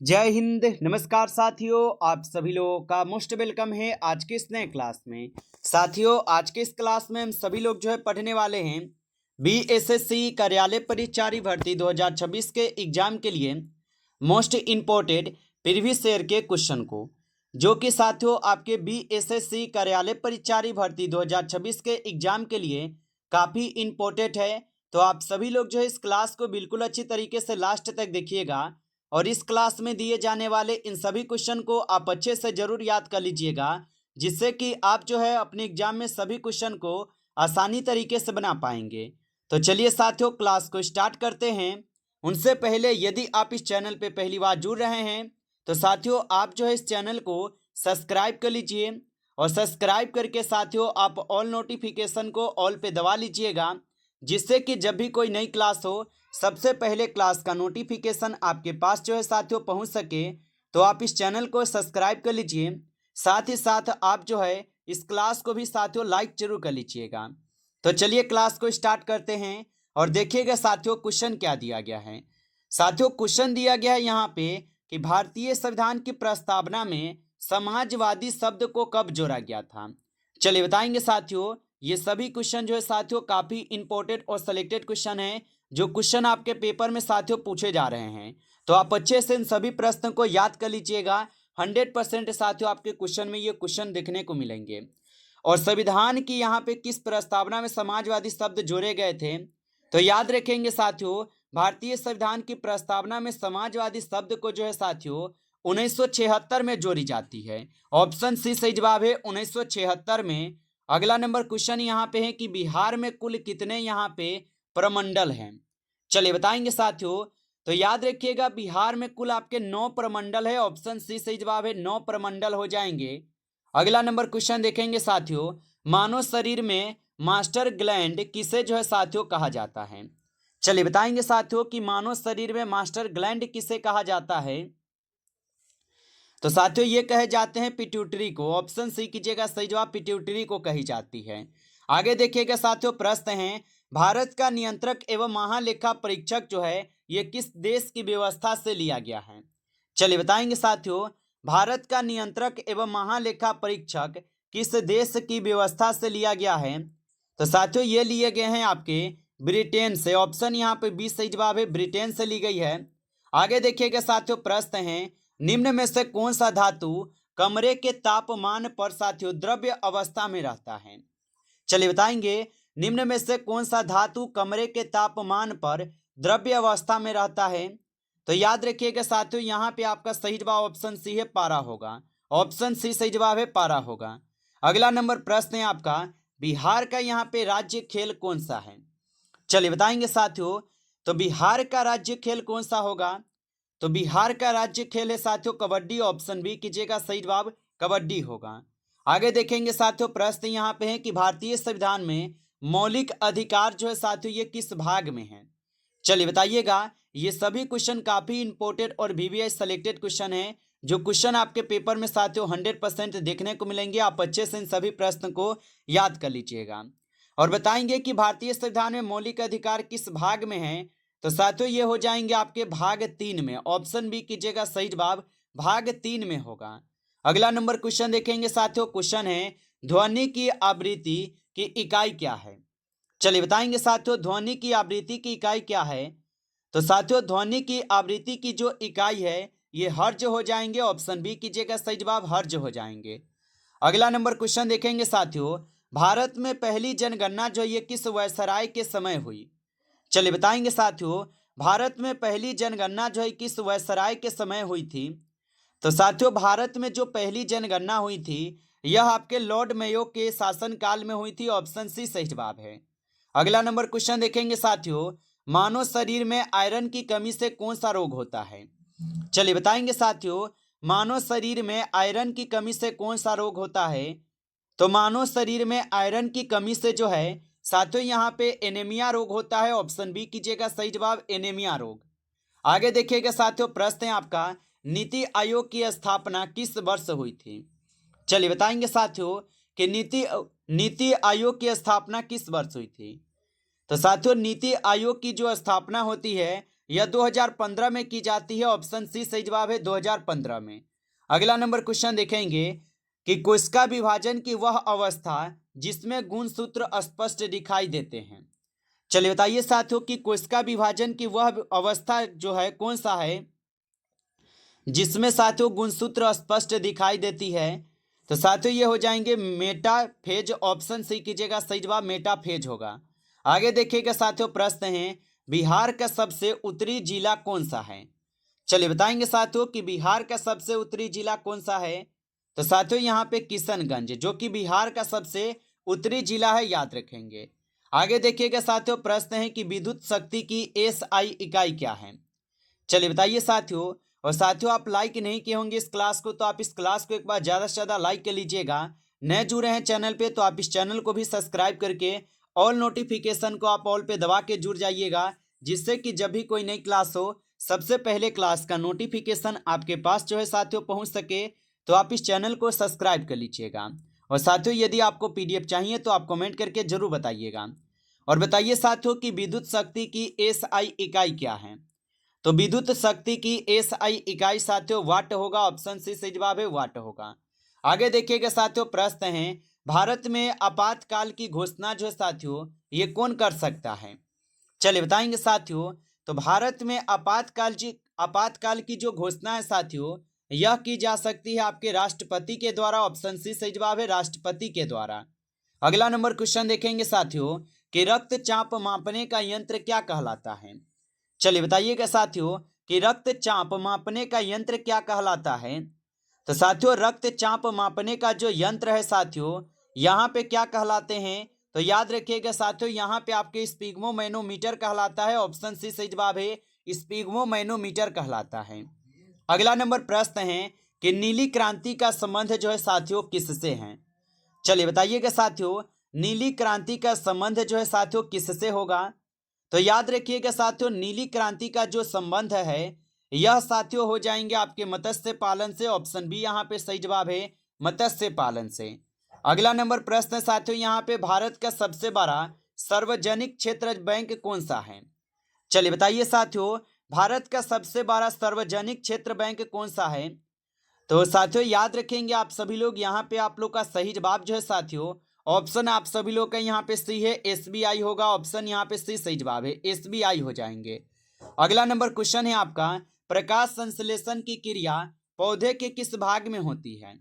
जय हिंद। नमस्कार साथियों, आप सभी लोगों का मोस्ट वेलकम है आज के इस नए क्लास में। साथियों, आज के इस क्लास में हम सभी लोग जो है पढ़ने वाले हैं बीएसएससी कार्यालय परिचारी भर्ती 2026 के एग्जाम के लिए मोस्ट इम्पोर्टेंट प्रीवियस ईयर के क्वेश्चन को, जो कि साथियों आपके बीएसएससी कार्यालय परिचारी भर्ती 2026 के एग्जाम के लिए काफ़ी इम्पोर्टेंट है। तो आप सभी लोग जो है इस क्लास को बिल्कुल अच्छी तरीके से लास्ट तक देखिएगा और इस क्लास में दिए जाने वाले इन सभी क्वेश्चन को आप अच्छे से जरूर याद कर लीजिएगा, जिससे कि आप जो है अपने एग्जाम में सभी क्वेश्चन को आसानी तरीके से बना पाएंगे। तो चलिए साथियों, क्लास को स्टार्ट करते हैं। उनसे पहले यदि आप इस चैनल पे पहली बार जुड़ रहे हैं तो साथियों आप जो है इस चैनल को सब्सक्राइब कर लीजिए और सब्सक्राइब करके साथियों आप ऑल नोटिफिकेशन को ऑल पे दबा लीजिएगा, जिससे कि जब भी कोई नई क्लास हो सबसे पहले क्लास का नोटिफिकेशन आपके पास जो है साथियों पहुंच सके। तो आप इस चैनल को सब्सक्राइब कर लीजिए, साथ ही साथ आप जो है इस क्लास को भी साथियों लाइक जरूर कर लीजिएगा। तो चलिए क्लास को स्टार्ट करते हैं और देखिएगा साथियों क्वेश्चन क्या दिया गया है। साथियों क्वेश्चन दिया गया है यहाँ पे कि भारतीय संविधान की प्रस्तावना में समाजवादी शब्द को कब जोड़ा गया था। चलिए बताएंगे साथियों। ये सभी क्वेश्चन जो है साथियों काफी इंपॉर्टेंट और सिलेक्टेड क्वेश्चन है, जो क्वेश्चन आपके पेपर में साथियों पूछे जा रहे हैं। तो आप अच्छे से इन सभी प्रश्न को याद कर लीजिएगा। 100% साथियों आपके क्वेश्चन में ये क्वेश्चन देखने को मिलेंगे। और संविधान की यहाँ पे किस प्रस्तावना में समाजवादी शब्द जोड़े गए थे, तो याद रखेंगे साथियों भारतीय संविधान की प्रस्तावना में समाजवादी शब्द को जो है साथियों 1976 में जोड़ी जाती है। ऑप्शन सी सही जवाब है 1976 में। अगला नंबर क्वेश्चन यहाँ पे है कि बिहार में कुल कितने यहाँ पे प्रमंडल हैं। चलिए बताएंगे साथियों। तो याद रखिएगा बिहार में कुल आपके 9 प्रमंडल है। ऑप्शन सी सही जवाब है, 9 प्रमंडल हो जाएंगे। अगला नंबर क्वेश्चन देखेंगे साथियों, मानव शरीर में मास्टर ग्लैंड किसे जो है साथियों कहा जाता है। चलिए बताएंगे साथियों कि मानव शरीर में मास्टर ग्लैंड किसे कहा जाता है। तो साथियों ये कहे जाते हैं पिट्यूटरी को। ऑप्शन सी कीजिएगा सही जवाब, पिट्यूटरी को कही जाती है। आगे देखिएगा साथियों प्रश्न है, भारत का नियंत्रक एवं महालेखा परीक्षक जो है ये किस देश की व्यवस्था से लिया गया है। चलिए बताएंगे साथियों, भारत का नियंत्रक एवं महालेखा परीक्षक किस देश की व्यवस्था से लिया गया है। तो साथियों ये लिए गए हैं आपके ब्रिटेन से। ऑप्शन यहाँ पे 20 सही जवाब है, ब्रिटेन से ली गई है। आगे देखिएगा साथियों प्रश्न है, निम्न में से कौन सा धातु कमरे के तापमान पर साथियों द्रव्य अवस्था में रहता है। चलिए बताएंगे, निम्न में से कौन सा धातु कमरे के तापमान पर द्रव्य अवस्था में रहता है। तो याद रखिएगा साथियों यहाँ पे आपका सही जवाब ऑप्शन सी है, पारा होगा। ऑप्शन सी सही जवाब है, पारा होगा। अगला नंबर प्रश्न है आपका, बिहार का यहाँ पे राज्य खेल कौन सा है। चलिए बताएंगे साथियों, तो बिहार का राज्य खेल कौन सा होगा। तो बिहार का राज्य खेल है साथियों कबड्डी। ऑप्शन बी कीजिएगा सही जवाब, कबड्डी होगा। आगे देखेंगे साथियों प्रश्न यहाँ पे है कि भारतीय संविधान में मौलिक अधिकार जो है साथियों ये किस भाग में है। चलिए बताइएगा। ये सभी क्वेश्चन काफी इंपॉर्टेंट और वीवीआई सेलेक्टेड क्वेश्चन है, जो क्वेश्चन आपके पेपर में साथियों 100% देखने को मिलेंगे। आप अच्छे से इन सभी प्रश्न को याद कर लीजिएगा और बताएंगे कि भारतीय संविधान में मौलिक अधिकार किस भाग में है। तो साथियों ये हो जाएंगे आपके भाग 3 में। ऑप्शन बी कीजिएगा सही जवाब, भाग 3 में होगा। अगला नंबर क्वेश्चन देखेंगे साथियों, क्वेश्चन है ध्वनि की आवृत्ति की इकाई क्या है। चलिए बताएंगे साथियों ध्वनि की आवृत्ति की इकाई क्या है। तो साथियों ध्वनि की आवृत्ति की जो इकाई है ये हर्ज हो जाएंगे। ऑप्शन बी कीजिएगा सही जवाब, हर्ज हो जाएंगे। अगला नंबर क्वेश्चन देखेंगे साथियों, भारत में पहली जनगणना जो ये किस वायसराय के समय हुई। चलिए बताएंगे साथियों, भारत में पहली जनगणना जो है किस वायसराय के समय हुई थी। तो साथियों भारत में जो पहली जनगणना हुई थी यह आपके लॉर्ड मेयो के शासनकाल में हुई थी। ऑप्शन सी सही जवाब है। अगला नंबर क्वेश्चन देखेंगे साथियों, मानव शरीर में आयरन की कमी से कौन सा रोग होता है। चलिए बताएंगे साथियों, मानव शरीर में आयरन की कमी से कौन सा रोग होता है। तो मानव शरीर में आयरन की कमी से जो है साथियों यहाँ पे एनीमिया रोग होता है। ऑप्शन बी कीजिएगा सही जवाब, एनीमिया रोग। आगे देखिएगा साथियों प्रश्न है आपका, नीति आयोग की स्थापना किस वर्ष हुई थी। चलिए बताएंगे साथियों कि नीति आयोग की स्थापना किस वर्ष हुई थी। तो साथियों नीति आयोग की जो स्थापना होती है यह 2015 में की जाती है। ऑप्शन सी सही जवाब है 2015 में। अगला नंबर क्वेश्चन देखेंगे कि कोशिका विभाजन की वह अवस्था जिसमें गुणसूत्र स्पष्ट दिखाई देते हैं। चलिए बताइए साथियों कि कोशिका विभाजन की वह अवस्था जो है कौन सा है जिसमें साथियों गुणसूत्र स्पष्ट दिखाई देती है। तो साथियों ये हो जाएंगे मेटाफेज। ऑप्शन सी कीजिएगा, सही जवाब मेटाफेज होगा। आगे देखिएगा साथियों, प्रश्न है बिहार का सबसे उत्तरी जिला कौन सा है। चलिए बताएंगे साथियों कि बिहार का सबसे उत्तरी जिला कौन सा है। तो साथियों यहाँ पे किशनगंज, जो कि बिहार का सबसे उत्तरी जिला है, याद रखेंगे। आगे देखिएगा साथियों, प्रश्न है कि विद्युत शक्ति की एसआई इकाई क्या है। चलिए बताइए साथियों। और साथियों आप लाइक नहीं किए होंगे इस क्लास को, तो आप इस क्लास को एक बार ज़्यादा से ज़्यादा लाइक कर लीजिएगा। नए जुड़े हैं चैनल पे तो आप इस चैनल को भी सब्सक्राइब करके ऑल नोटिफिकेशन को आप ऑल पे दबा के जुड़ जाइएगा, जिससे कि जब भी कोई नई क्लास हो सबसे पहले क्लास का नोटिफिकेशन आपके पास जो है साथियों पहुंच सके। तो आप इस चैनल को सब्सक्राइब कर लीजिएगा। और साथियों यदि आपको पीडीएफ चाहिए तो आप कमेंट करके जरूर बताइएगा। और बताइए साथियों कि विद्युत शक्ति की एसआई इकाई क्या है। तो विद्युत शक्ति की एसआई इकाई साथियों वाट होगा। ऑप्शन सी सही जवाब है, वाट होगा। आगे देखिएगा साथियों, प्रश्न है भारत में आपातकाल की घोषणा जो है साथियों ये कौन कर सकता है। चलिए बताएंगे साथियों। तो भारत में आपातकाल की जो घोषणा है साथियों यह की जा सकती है आपके राष्ट्रपति के द्वारा। ऑप्शन सी सही जवाब है, राष्ट्रपति के द्वारा। अगला नंबर क्वेश्चन देखेंगे साथियों कि रक्तचाप मापने का यंत्र क्या कहलाता है। चलिए बताइएगा साथियों कि रक्तचाप मापने का यंत्र क्या कहलाता है। तो साथियों रक्तचाप मापने का जो यंत्र है साथियों यहाँ पे क्या कहलाते हैं। तो याद रखिएगा साथियों यहाँ पे आपके स्पिग्मोमैनोमीटर कहलाता है। ऑप्शन सी सही जवाब है, स्पिग्मोमैनोमीटर कहलाता है। अगला नंबर प्रश्न है कि नीली क्रांति का संबंध जो है साथियों किससे है। चलिए बताइएगा साथियों नीली क्रांति का संबंध जो है साथियों किससे होगा। तो याद रखिएगा साथियों नीली क्रांति का जो संबंध है यह साथियों हो जाएंगे आपके मत्स्य पालन से। ऑप्शन बी यहाँ पे सही जवाब है, मत्स्य पालन से। अगला नंबर प्रश्न साथियों यहाँ पे भारत का सबसे बड़ा सार्वजनिक क्षेत्र बैंक कौन सा है। चलिए बताइए साथियों भारत का सबसे बड़ा सार्वजनिक क्षेत्र बैंक कौन सा है। तो साथियों याद रखेंगे आप सभी लोग, यहाँ पे आप लोग का सही जवाब जो है साथियों ऑप्शन आप सभी लोग का यहाँ पे सी है, एसबीआई होगा। ऑप्शन यहाँ पे सी सही जवाब है, एसबीआई हो जाएंगे। अगला नंबर क्वेश्चन है आपका प्रकाश संश्लेषण की क्रिया पौधे के किस भाग में होती है।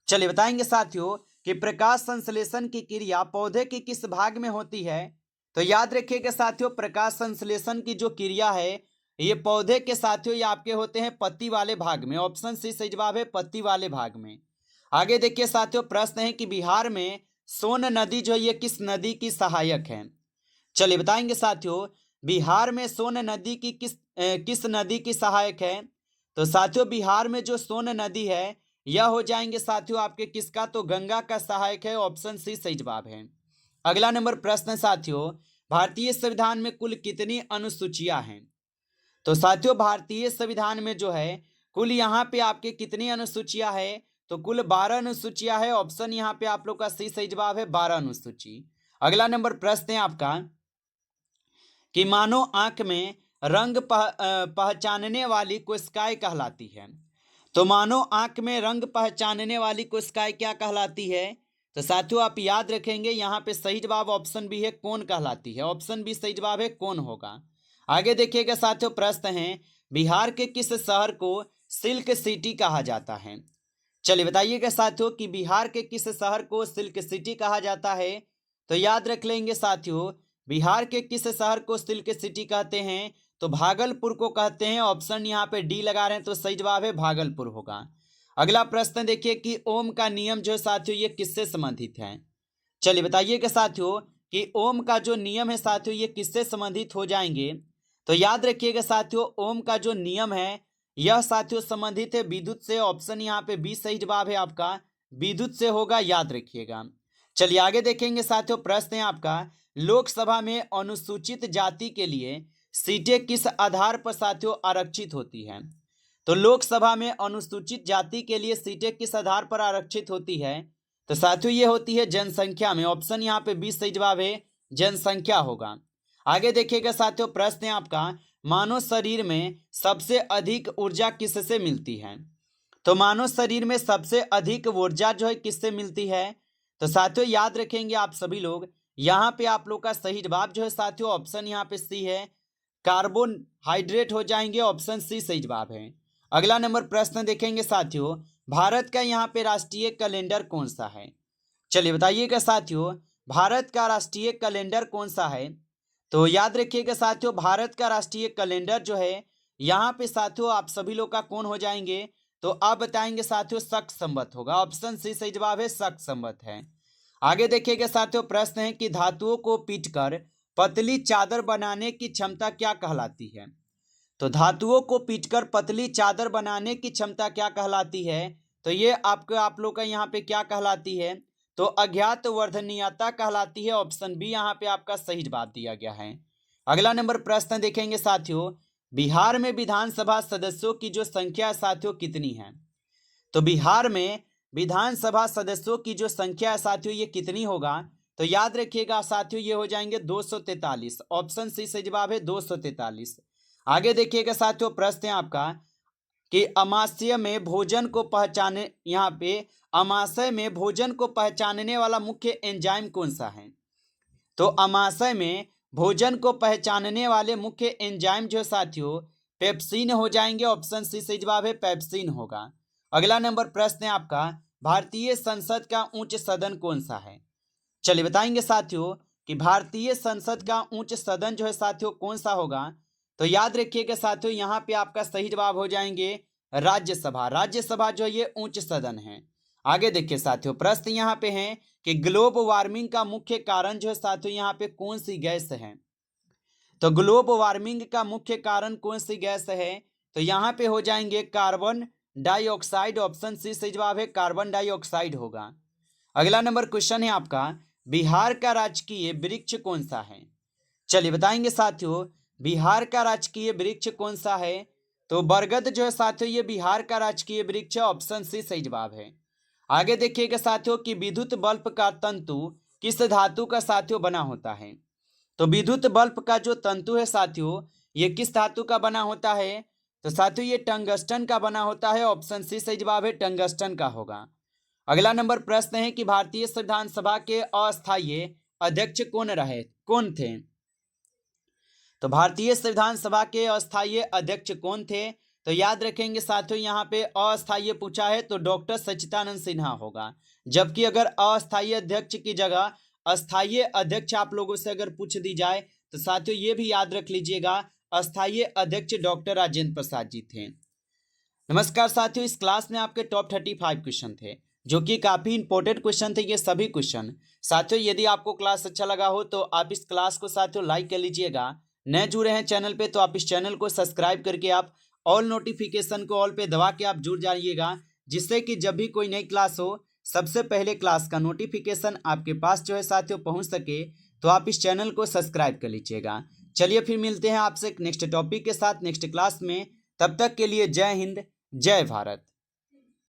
चलिए बताएंगे साथियों कि प्रकाश संश्लेषण की क्रिया पौधे के किस भाग में होती है। तो याद रखिएगा साथियों प्रकाश संश्लेषण की जो क्रिया है ये पौधे के साथियों ये आपके होते हैं पत्ती वाले भाग में। ऑप्शन सी सही जवाब है, पत्ती वाले भाग में। आगे देखिए साथियों, प्रश्न है कि बिहार में सोन नदी जो है ये किस नदी की सहायक है। चलिए बताएंगे साथियों बिहार में सोन नदी की किस नदी की सहायक है। तो साथियों बिहार में जो सोन नदी है यह हो जाएंगे साथियों आपके किसका, तो गंगा का सहायक है। ऑप्शन सी सही जवाब है। अगला नंबर प्रश्न साथियों भारतीय संविधान में कुल कितनी अनुसूचियां हैं। तो साथियों भारतीय संविधान में जो है कुल यहाँ पे आपके कितनी अनुसूचियां है। तो कुल 12 अनुसूचियां है। ऑप्शन यहाँ पे आप लोग का सी सही जवाब है, 12 अनुसूची। अगला नंबर प्रश्न है आपका कि मानव आंख में रंग पहचानने वाली कोशिकाएं कहलाती है। तो मानव आंख में रंग पहचानने वाली कोशिकाएं क्या कहलाती है। तो साथियों आप याद रखेंगे यहाँ पे सही जवाब ऑप्शन बी है, कोन कहलाती है। ऑप्शन बी सही जवाब है, कोन होगा। आगे देखिएगा साथियों, प्रश्न है बिहार के किस शहर को सिल्क सिटी कहा जाता है। चलिए बताइएगा साथियों कि बिहार के किस शहर को सिल्क सिटी कहा जाता है। तो याद रख लेंगे साथियों बिहार के किस शहर को सिल्क सिटी कहते हैं। तो भागलपुर को कहते हैं। ऑप्शन यहाँ पे डी लगा रहे हैं तो सही जवाब है, भागलपुर होगा। अगला प्रश्न देखिए कि ओम का नियम जो है साथियों ये किससे संबंधित है। चलिए बताइएगा साथियों कि ओम का जो नियम है साथियों ये किससे संबंधित हो जाएंगे। तो याद रखिएगा साथियों ओम का जो नियम है यह साथियों संबंधित है विद्युत से। ऑप्शन यहाँ पे बी सही जवाब है आपका, विद्युत से होगा, याद रखिएगा। चलिए आगे देखेंगे साथियों, प्रश्न है आपका लोकसभा में अनुसूचित जाति के लिए सीटें किस आधार पर साथियों आरक्षित होती हैं। तो लोकसभा में अनुसूचित जाति के लिए सीटें किस आधार पर आरक्षित होती है। तो साथियों ये होती है जनसंख्या में। ऑप्शन यहाँ पे 20 सही जवाब है, जनसंख्या होगा। आगे देखिएगा साथियों, प्रश्न है आपका मानव शरीर में सबसे अधिक ऊर्जा किससे मिलती है? तो मानव शरीर में सबसे अधिक ऊर्जा जो है किससे मिलती है? तो साथियों याद रखेंगे आप सभी लोग, यहाँ पे आप लोग का सही जवाब जो है साथियों ऑप्शन यहाँ पे सी है, कार्बोहाइड्रेट हो जाएंगे। ऑप्शन सी सही जवाब है। अगला नंबर प्रश्न देखेंगे साथियों, भारत का यहाँ पे राष्ट्रीय कैलेंडर कौन सा है? चलिए बताइएगा साथियों, भारत का राष्ट्रीय कैलेंडर कौन सा है? तो याद रखिएगा साथियों, भारत का राष्ट्रीय कैलेंडर जो है यहाँ पे साथियों आप सभी लोग का कौन हो जाएंगे? तो आप बताएंगे साथियों शक संवत होगा। ऑप्शन सी सही जवाब है, शक संवत है। आगे देखिएगा साथियों, प्रश्न है कि धातुओं को पीटकर पतली चादर बनाने की क्षमता क्या कहलाती है? तो धातुओं को पीटकर पतली चादर बनाने की क्षमता क्या कहलाती है? तो ये आप लोग का यहाँ पे क्या कहलाती है? तो अज्ञात वर्धनीयता कहलाती है। ऑप्शन बी यहाँ पे आपका सही जवाब दिया गया है। अगला नंबर प्रश्न देखेंगे साथियों, बिहार में विधानसभा सदस्यों की जो संख्या साथियों कितनी है? तो बिहार में विधानसभा सदस्यों की जो संख्या है साथियों ये कितनी होगा? तो याद रखिएगा साथियों ये हो जाएंगे 243। ऑप्शन सी सही जवाब है 243। आगे देखिएगा साथियों, प्रश्न है आपका कि अमाशय में भोजन को पहचाने, यहाँ पे अमाशय में भोजन को पहचानने वाला मुख्य एंजाइम कौन सा है? तो अमाशय में भोजन को पहचानने वाले मुख्य एंजाइम जो साथियों पेप्सिन हो जाएंगे। ऑप्शन सी सही जवाब है, पेप्सिन होगा। अगला नंबर प्रश्न है आपका, भारतीय संसद का उच्च सदन कौन सा है? चलिए बताएंगे साथियों कि भारतीय संसद का उच्च सदन जो है साथियों कौन सा होगा? तो याद रखिएगा साथियों यहाँ पे आपका सही जवाब हो जाएंगे राज्यसभा। राज्यसभा जो ये उच्च सदन है। आगे देखिए साथियों, प्रश्न यहाँ पे है कि ग्लोब वार्मिंग का मुख्य कारण जो है साथियों यहाँ पे कौन सी गैस है? तो ग्लोब वार्मिंग का मुख्य कारण कौन सी गैस है? तो यहाँ पे हो जाएंगे कार्बन डाइऑक्साइड। ऑप्शन सी सही जवाब है, कार्बन डाइऑक्साइड होगा। अगला नंबर क्वेश्चन है आपका, बिहार का राजकीय वृक्ष कौन सा है? चलिए बताएंगे साथियों, बिहार का राजकीय वृक्ष कौन सा है? तो बरगद जो है साथियों ये बिहार का राजकीय वृक्ष है। ऑप्शन सी सही जवाब है। आगे देखिएगा साथियों कि विद्युत बल्ब का तंतु किस धातु का साथियों बना होता है? तो विद्युत बल्ब का जो तंतु है साथियों ये किस धातु का बना होता है? तो साथियों ये टंगस्टन का बना होता है। ऑप्शन सी सही जवाब है, टंगस्टन का होगा। अगला नंबर प्रश्न है कि भारतीय संविधान सभा के अस्थायी अध्यक्ष कौन थे? तो भारतीय संविधान सभा के अस्थायी अध्यक्ष कौन थे? तो याद रखेंगे साथियों यहाँ पे अस्थायी पूछा है तो डॉक्टर सच्चिदानंद सिन्हा होगा। जबकि अगर अस्थायी अध्यक्ष की जगह अस्थायी अध्यक्ष आप लोगों से अगर पूछ दी जाए तो साथियों ये भी याद रख लीजिएगा, अस्थायी अध्यक्ष डॉक्टर राजेंद्र प्रसाद जी थे। नमस्कार साथियों, इस क्लास में आपके टॉप 35 क्वेश्चन थे जो कि काफी इंपॉर्टेंट क्वेश्चन थे ये सभी क्वेश्चन। साथियों यदि आपको क्लास अच्छा लगा हो तो आप इस क्लास को साथियों लाइक कर लीजिएगा। नए जुड़े हैं चैनल पे तो आप इस चैनल को सब्सक्राइब करके आप ऑल नोटिफिकेशन को ऑल पे दबा के आप जुड़ जाइएगा, जिससे कि जब भी कोई नई क्लास हो सबसे पहले क्लास का नोटिफिकेशन आपके पास जो है साथियों पहुंच सके। तो आप इस चैनल को सब्सक्राइब कर लीजिएगा। चलिए फिर मिलते हैं आपसे नेक्स्ट टॉपिक के साथ नेक्स्ट क्लास में। तब तक के लिए जय हिंद, जय भारत।